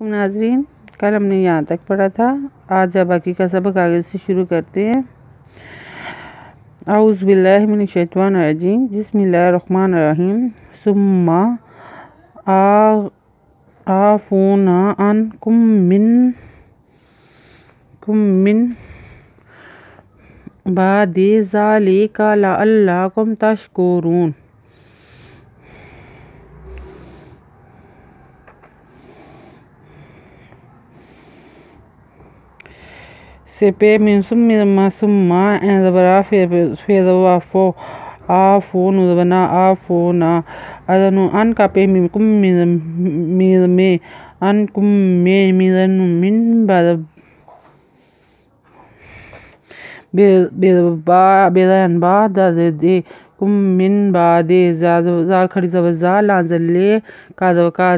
ناظرین، کل ہم نے یہاں تک پڑھا تھا۔ آج باقی کا سبق آگے سے شروع کرتے ہیں۔ اعوذ باللہ من الشیطان الرجیم، بسم اللہ الرحمن الرحیم۔ ثم عفونا عنکم من بعد ذلک لعلکم تشکرون۔ سے پہ من ثم زبرا پھر وفو آفو نزبنا آفونا اذن ان کا پہ منکم میں انکم میں من بیدن بعد دے کم من بعد زال کھڑی زبر زال لانزل لے کا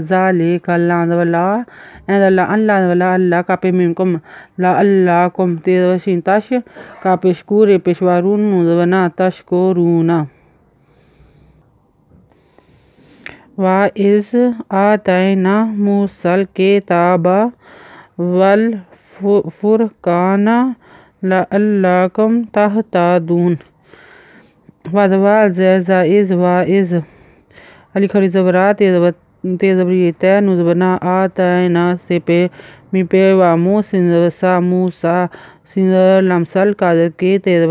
زالے کا لانزل لا اللہ اللہ کا پہ منکم لا اللہ کم تیز وشین تش کا پیشکور پیشوارون نزبنا تشکرونا۔ وَإِذْ آتَيْنَا مُوسَى الْكِتَابَ وَالْفُرْقَانَ لَعَلَّكُمْ تَهْتَدُونَ۔ وَإِذْ علی کھڑی زبرات تیز زبری تے نزبنا آتینا سے پہ می پہ وامو سنزوسا موسا سنزلمسل کادر کے تیز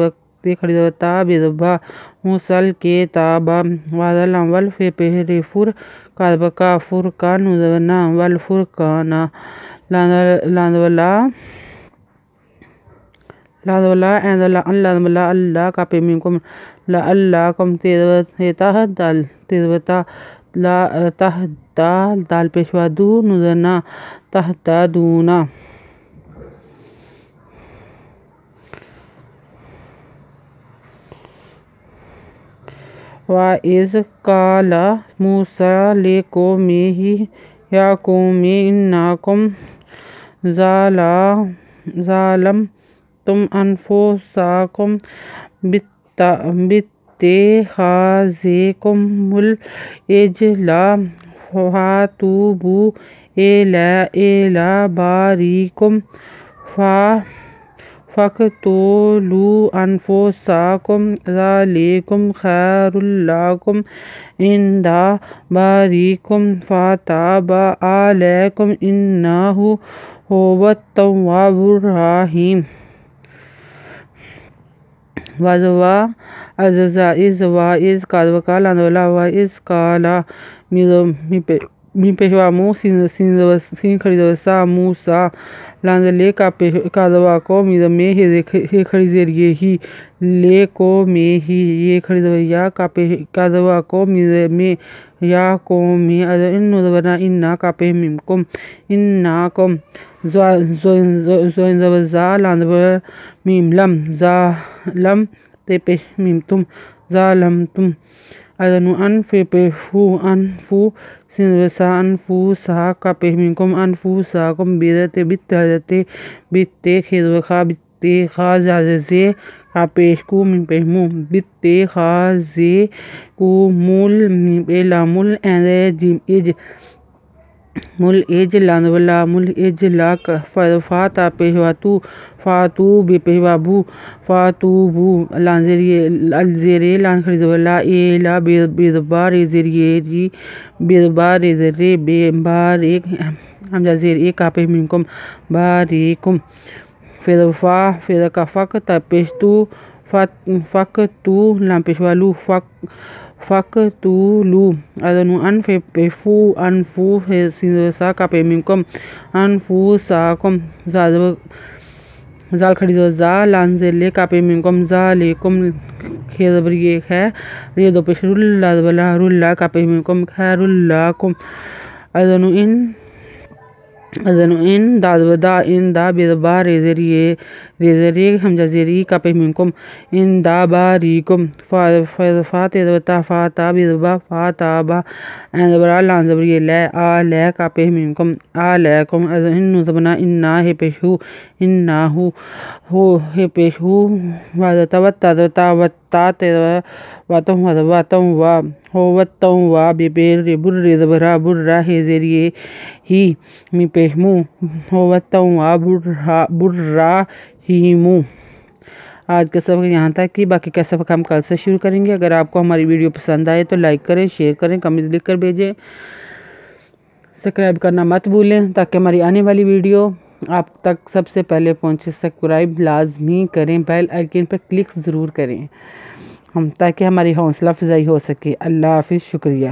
کھڑی زبتا بیزبا موسل کے تابا وادلم والفی پہ فر کادبا کا فرقان نزبنا والفرقانا لاندولا اللہ اللہ کا پہ منکم لا اللہ کم تیز تہدتا لا تہدا دال پیشوا دو نزنا تہدا دونا۔ وَإِذْ قَالَ مُوسَىٰ لِقَوْمِهِ يَا قَوْمِ إِنَّكُمْ ظَلَمْتُمْ أَنفُسَكُمْ بِاتِّخَاذِكُمُ الْعِجْلَ فَتُوبُوا إِلَىٰ بَارِئِكُمْ فَاقْتُلُوا أَنفُسَكُمْ ذَٰلِكُمْ خَيْرٌ لَكُمْ عِندَ بَارِئِكُمْ فَتَابَ عَلَيْكُمْ إِنَّهُ هُوَ التَّوَّابُ الرَّحِيمُ۔ وَإِذْ قَالَ می پیشوا مو سین کھڑی زبسا موسا لانزل لے کا دوا کو میزم میں ہے کھڑی زیر یہ ہی لے کو میں ہی یہ کھڑی زبیا کا دوا کو میزم میں یا کو میں ان نزبنا انہا کا پہ منکم انہا کم زوین زبزا لانزل میم لم ظالم تے پیش میم تم ظالمتم اذنو ان فی پیفو انفو سنوسا انفوسا کا پہ منکم انفوسا کم بیدتے بیتے خیزوخا بیتے خازازے کا پیش کو من پیمو بیتے خازے کو مول من پیلا مول اینزے جیم ایج مول ایج لانولا مول ایج لاک فاتا پیشواتو فاتو بی پیشوابو فاتو بو لانزیری لان کھڑی زبلا ایلا بیدبار زیری جی بیدبار زیری بیدبار ایک ہمجا زیر ایک آپ منکم باریکم فیدفا فیدکا فقط پیشتو فقتو لان پیشوالو فقتولو اذنو انفی پیفو انفو سنوسا کا پہ منکم انفوساکم زال کھڑی زا لانزل لے کا پہ منکم ذالکم خیزبر یہ ہے ریدو پیش رلا زبلا رلا کا پہ منکم خیر اللہ کم اذنو ان دا بیدبار ذریعے ریزری حمزہ زیری کا منکم ان داباریکم فاتبا فاتابا فاتابا انبرا لانزبری لے کا منکم علیکم ان زبنا انا ہے پیشو انا ہو ہے پیشو واتم وا ہوتم وا بیر بر زبرا برا ہے زیریے ہی می پیشمو ہوتم وا برا ہی مو۔ آج کا سبق یہاں تک کہ باقی کا سبق ہم کل سے شروع کریں گے۔ اگر آپ کو ہماری ویڈیو پسند آئے تو لائک کریں، شیئر کریں، کمنٹس لکھ کر بھیجیں، سبسکرائب کرنا مت بھولیں تاکہ ہماری آنے والی ویڈیو آپ تک سب سے پہلے پہنچے۔ سبسکرائب لازمی کریں، بیل آئیکن پر کلک ضرور کریں تاکہ ہماری حوصلہ افزائی ہو سکے۔ اللہ حافظ، شکریہ۔